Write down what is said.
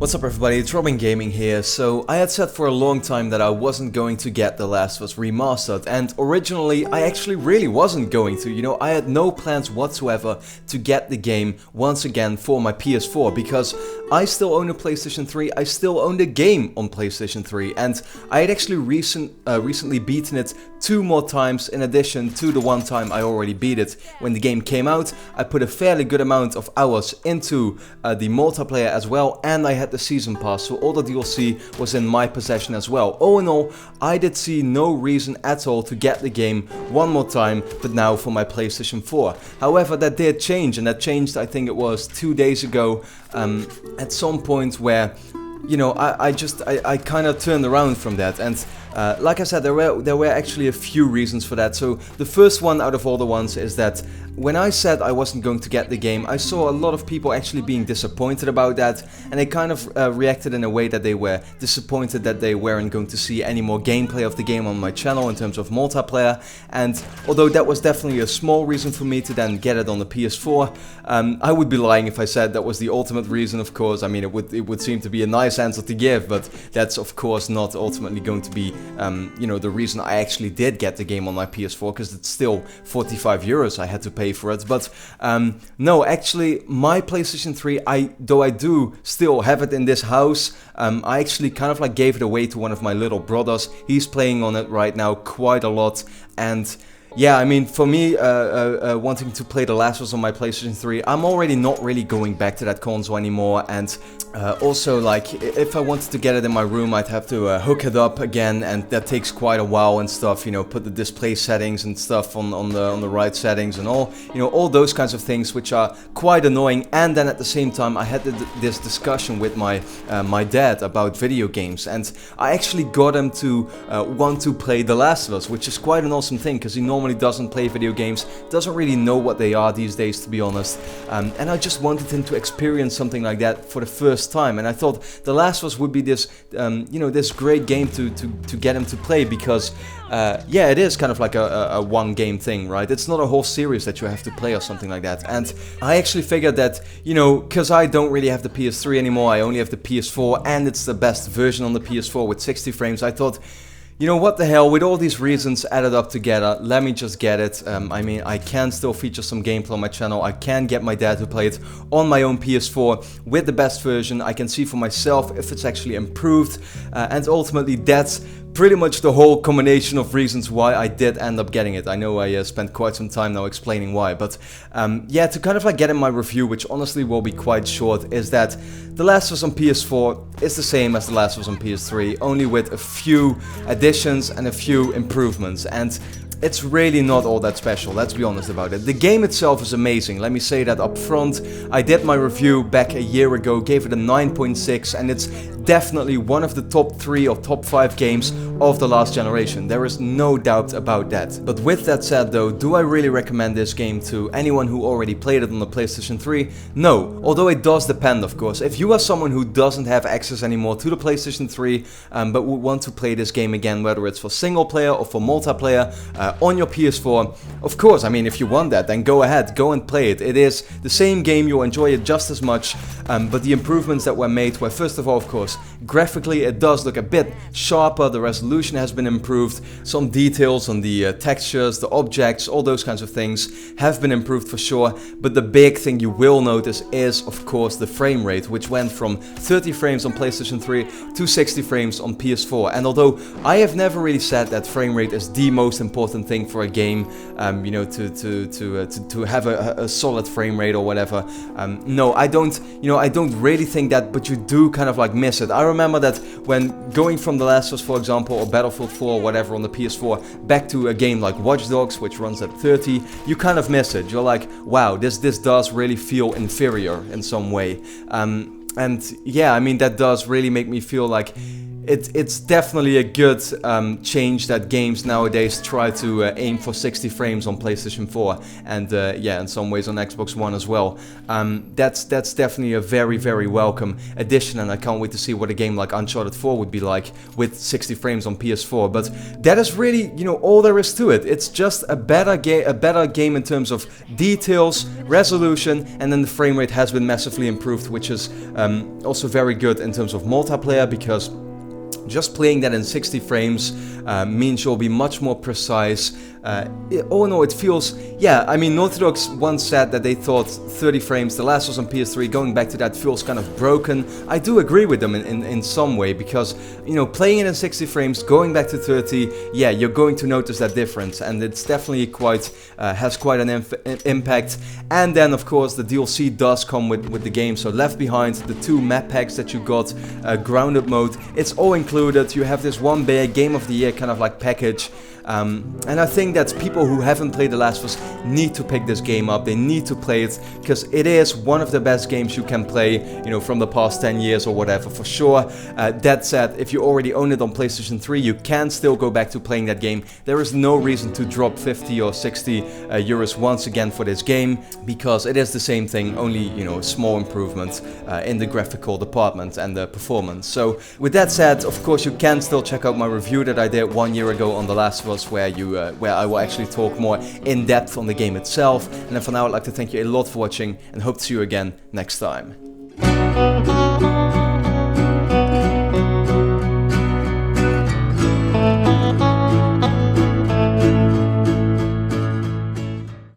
What's up everybody, it's RobinGaming here. So I had said for a long time that I wasn't going to get The Last of Us Remastered, and originally I actually really wasn't going to. You know, I had no plans whatsoever to get the game once again for my PS4 because I still own a PlayStation 3, I still own the game on PlayStation 3, and I had actually recently beaten it 2 more times in addition to the one time I already beat it when the game came out. I put a fairly good amount of hours into the multiplayer as well, and I had the season pass, so all the DLC was in my possession as well. All in all, I did see no reason at all to get the game one more time, but now for my PlayStation 4. However, that did change, and that changed, I think it was 2 days ago, at some point where, you know, I kind of turned around from that, and like I said, there were actually a few reasons for that. So the first one out of all the ones is that when I said I wasn't going to get the game, I saw a lot of people actually being disappointed about that, and they kind of reacted in a way that they were disappointed that they weren't going to see any more gameplay of the game on my channel in terms of multiplayer. And although that was definitely a small reason for me to then get it on the PS4, I would be lying if I said that was the ultimate reason, of course. I mean, it would seem to be a nice answer to give, but that's of course not ultimately going to be you know, the reason I actually did get the game on my PS4, because it's still 45 euros I had to pay for it. But no, actually my PlayStation 3, though I do still have it in this house, I actually kind of like gave it away to one of my little brothers. He's playing on it right now quite a lot, and yeah, I mean, for me, wanting to play The Last of Us on my PlayStation 3, I'm already not really going back to that console anymore, and also, like, if I wanted to get it in my room, I'd have to hook it up again, and that takes quite a while and stuff, you know, put the display settings and stuff on the right settings and all, you know, all those kinds of things, which are quite annoying. And then at the same time, I had this discussion with my dad about video games, and I actually got him to want to play The Last of Us, which is quite an awesome thing, because he normally doesn't play video games, doesn't really know what they are these days, to be honest, and I just wanted him to experience something like that for the first time, and I thought The Last of Us would be this, you know, this great game to get him to play, because yeah, it is kind of like a one game thing, right? It's not a whole series that you have to play or something like that. And I actually figured that, you know, because I don't really have the PS3 anymore, I only have the PS4, and it's the best version on the PS4 with 60 frames, I thought, you know, what the hell, with all these reasons added up together, let me just get it. I mean, I can still feature some gameplay on my channel, I can get my dad to play it on my own PS4 with the best version, I can see for myself if it's actually improved, and ultimately that's pretty much the whole combination of reasons why I did end up getting it. I know I spent quite some time now explaining why, but yeah, to kind of like get in my review, which honestly will be quite short, is that The Last of Us on PS4 is the same as The Last of Us on PS3, only with a few additions and a few improvements, and it's really not all that special, let's be honest about it. The game itself is amazing, let me say that up front. I did my review back a year ago, gave it a 9.6, and it's definitely one of the top 3 or top 5 games of the last generation. There is no doubt about that. But with that said though, do I really recommend this game to anyone who already played it on the PlayStation 3? No, although it does depend, of course. If you are someone who doesn't have access anymore to the PlayStation 3, but would want to play this game again, whether it's for single player or for multiplayer, on your PS4, of course, I mean, if you want that, then go ahead, go and play it. It is the same game, you'll enjoy it just as much, but the improvements that were made were, first of all, of course, graphically it does look a bit sharper, the resolution has been improved, some details on the textures, the objects, all those kinds of things have been improved for sure, but the big thing you will notice is, of course, the frame rate, which went from 30 frames on PlayStation 3 to 60 frames on PS4, and although I have never really said that frame rate is the most important thing for a game, you know, to have a solid frame rate or whatever, no, I don't, you know, I don't really think that, but you do kind of like miss it. I remember that when going from The Last of Us, for example, or Battlefield 4 or whatever on the PS4, back to a game like Watch Dogs, which runs at 30, you kind of miss it. You're like, wow, this does really feel inferior in some way. And yeah, I mean, that does really make me feel like it's definitely a good change that games nowadays try to aim for 60 frames on PlayStation 4 and yeah, in some ways on Xbox One as well. That's definitely a very, very welcome addition, and I can't wait to see what a game like Uncharted 4 would be like with 60 frames on PS4. But that is really, you know, all there is to it. It's just a better game in terms of details, resolution, and then the frame rate has been massively improved, which is also very good in terms of multiplayer, because just playing that in 60 frames means you'll be much more precise. Oh no, it feels... Yeah, I mean, Naughty Dog once said that they thought 30 frames, The Last of Us on PS3, going back to that feels kind of broken. I do agree with them in some way, because, you know, playing it in 60 frames, going back to 30, yeah, you're going to notice that difference, and it's definitely quite... has quite an impact. And then, of course, the DLC does come with the game, so Left Behind, the 2 map packs that you got, Grounded mode, it's all included. You have this one big Game of the Year kind of like package. And I think that people who haven't played The Last of Us need to pick this game up. They need to play it, because it is one of the best games you can play, you know, from the past 10 years or whatever, for sure. That said, if you already own it on PlayStation 3, you can still go back to playing that game. There is no reason to drop 50 or 60 euros once again for this game, because it is the same thing, only, you know, a small improvement in the graphical department and the performance. So with that said, of course, you can still check out my review that I did 1 year ago on The Last of Us, where I will actually talk more in depth on the game itself. And then for now, I'd like to thank you a lot for watching, and hope to see you again next time.